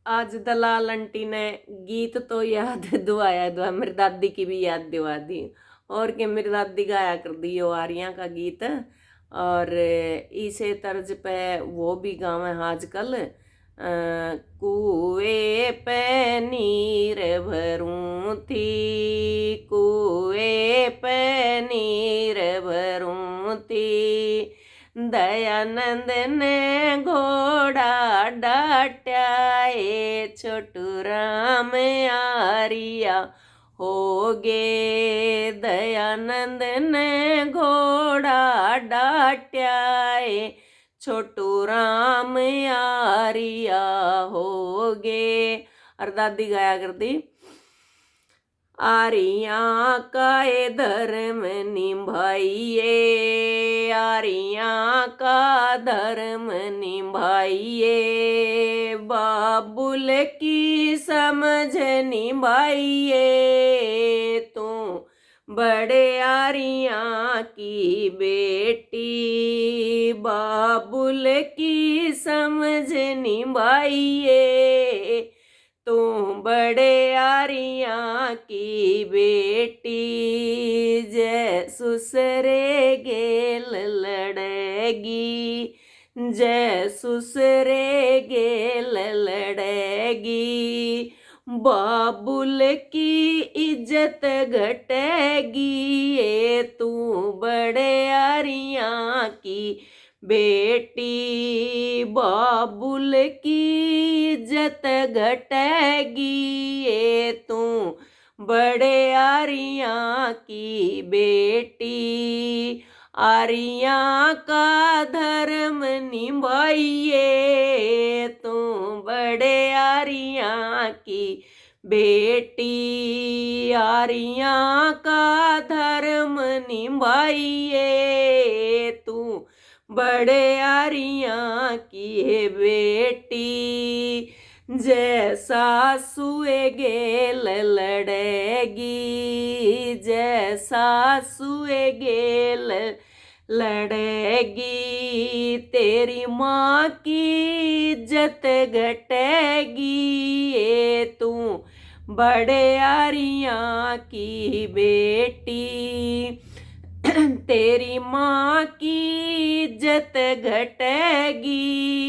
आज दलाल आंटी ने गीत तो याद दुआया दुआ मेरी दादी की भी याद दिवा दी। और कि मेरी दादी गाया कर दी वो आर्या का गीत। और इसे तर्ज पे वो भी गावे आजकल कुएं पे नीर भरूं थी, कुएं पे नीर भरूं थी, दयानंद ने घोड़ा डाट्या छोटू राम आरिया हो गे, दयानंद ने घोड़ा डाट्या छोटू राम आरिया हो गे। और दादी गाया करती आरिया का ये धर्म निभाइए, आरिया का धर्म निभाइए, बाबुल की समझ निभाइए, तू बड़े आरिया की बेटी, बाबुल की समझ निभाइए, तू बड़े आरिया की बेटी, जय सुसरे गेल लड़ेगी, जय सुसरे गेल लड़ेगी, बाबुल की इज्जत घटेगी, ये तू बड़े आरिया की बेटी, बाबुल की इज्जत घटेगी, ये तू बड़े आरिया की बेटी, आरिया का धर्म निभाइए, तू बड़े आरिया की बेटी, आरिया का धर्म निभाइए, तू बड़े आरिया की बेटी, जैसा सुए गेल लड़ेगी, जैसा सुए गेल लड़ेगी, तेरी माँ की इज्जत घटेगी, ये तू बड़े आरिया की बेटी, तेरी माँ की इज्जत घटेगी,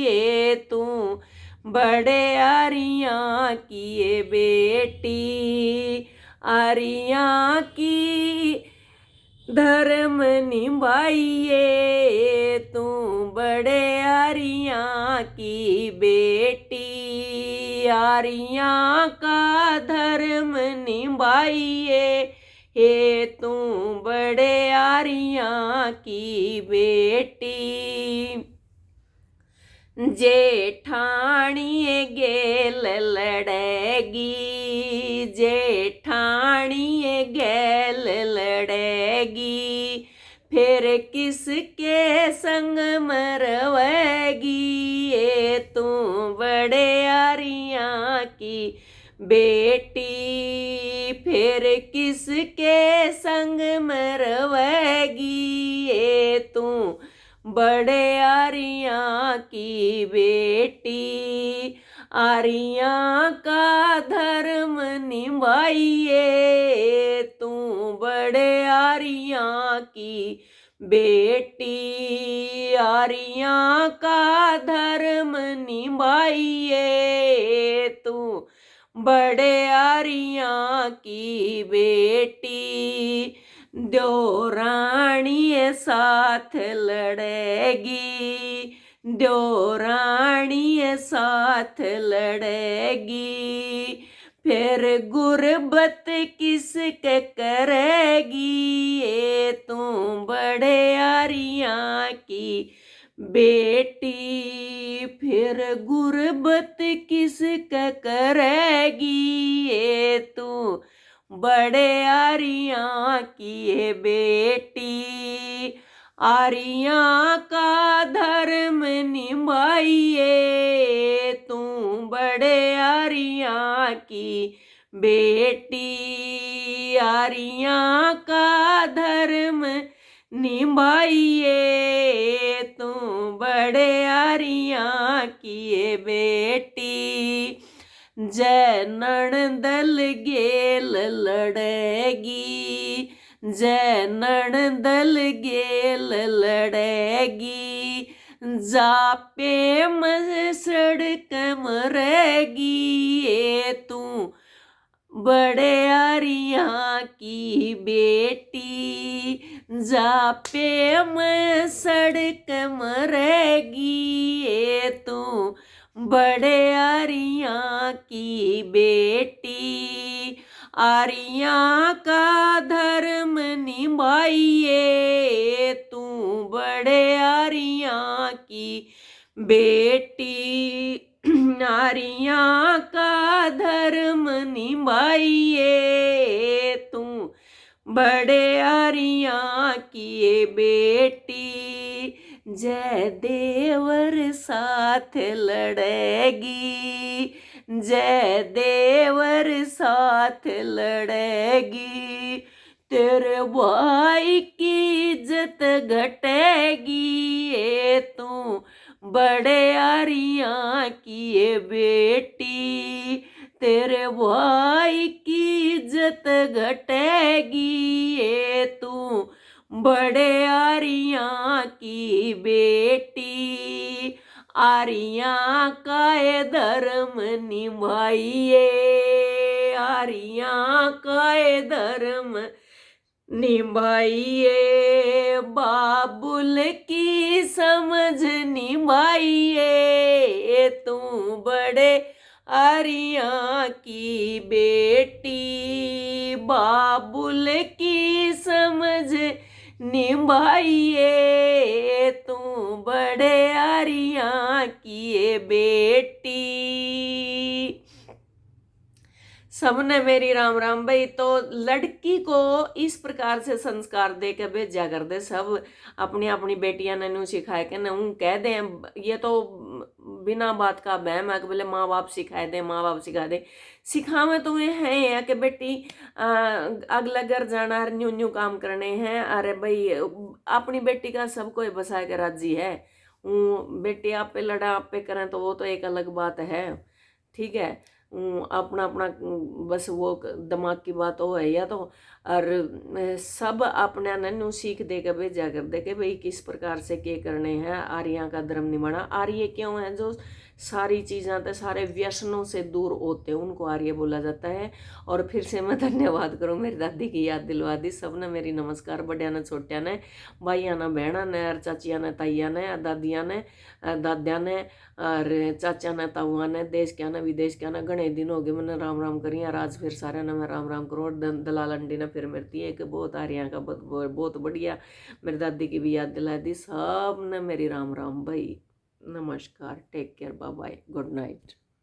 ये तू बड़े आरिया की ये बेटी, आरिया की धर्म निभाइए, तू बड़े आरिया की बेटी, आरिया का धर्म निभाइए, हे तू बड़े आरिया की बेटी, जेठानी गेल लड़ेगी, जेठानी गेल लड़ेगी, फिर किसके संग मरवेगी, ये तू बड़े आरिया की बेटी, फिर किसके संग मरवेगी, ये तू बड़े आरिया की बेटी, आरिया का धर्म निभाइए, तू बड़े आरिया की बेटी, आरिया का धर्म निभाइए, तू बड़े आरिया की बेटी, दो रानी साथ लड़ेगी, दो रानी साथ लड़ेगी, फिर गुर्बत किसके करेगी, ये तू बड़े आरिया की बेटी, फिर गुर्बत किसके करेगी, ये तू बड़े आरिया की ये बेटी, आरिया का धर्म निभाइए, तू बड़े आरिया की बेटी, आरिया का धर्म निभाइए, तू बड़े आरिया की ये बेटी, जय नणदल गेल लड़ेगी, जय नणदल गेल लड़ेगी, जापे सड़क मरेगी, ये तू बड़े आरिया की बेटी, जापे में सड़क मरेगी, ये तू बड़े आरिया की बेटी, आरिया का धर्म निभाइए, तू बड़े आरिया की बेटी, नारियां का धर्म निभाइए, तू बड़े आरियां की बेटी, जय देवर साथ लड़ेगी, जय देवर साथ लड़ेगी, तेरे भाई की इज्जत घटेगी, ये तू बड़े आरियां की ये बेटी, तेरे भाई की इज्जत घटेगी, ये तू बड़े आरियां की बेटी, आरियां का ये धर्म निभाइए, आरियां का ये धर्म निभाइए, बाबुल की समझ निभाइए, तू बड़े आरियां की बेटी, बाबुल की समझ निभाइए, तू बड़े आरियां की बेटी। सबने मेरी राम राम। भाई तो लड़की को इस प्रकार से संस्कार दे के भेजा कर दे, सब अपनी अपनी बेटियां ने नू सिखाए के नू कह दे, ये तो बिना बात का बहम है कि बोले माँ बाप सिखाए दे, माँ बाप सिखा दे, सिखावे तो ये है कि बेटी अगला घर जाना है, न्यू न्यू काम करने हैं, अरे भाई अपनी बेटी का सब कोई बसा के राजी है, बेटी आप पे लड़ा आप पे करें तो वो तो एक अलग बात है, ठीक है, अपना अपना बस वो दिमाग की बात हो है या तो, और सब अपने नन्नू सीख दे के भेजा कर दे के भाई किस प्रकार से के करने हैं, आर्या का धर्म निभाना। आर्य क्यों है? जो सारी चीज़ें तो सारे व्यसनों से दूर होते हैं उनको आर्य बोला जाता है। और फिर से मैं धन्यवाद करूँ, मेरी दादी की याद दिलवा दी सबने, मेरी नमस्कार बड़िया ने छोटिया ने, भाइया ने बहना ने, और चाचिया ने ताइया ने, दादिया ने दाद्या ने, और चाचा ने ताऊआ ने, देश क्या ना विदेश क्या ना, घने दिन हो गए मैंने राम राम करी, और आज फिर सारे ने मैं राम राम करूँ। और दलाल अंडी ने फिर मिलती है कि बहुत आर्या का बहुत बढ़िया मेरी दादी की भी याद दिला दी। सब ने मेरी राम राम भाई, नमस्कार, take care, bye bye, good night.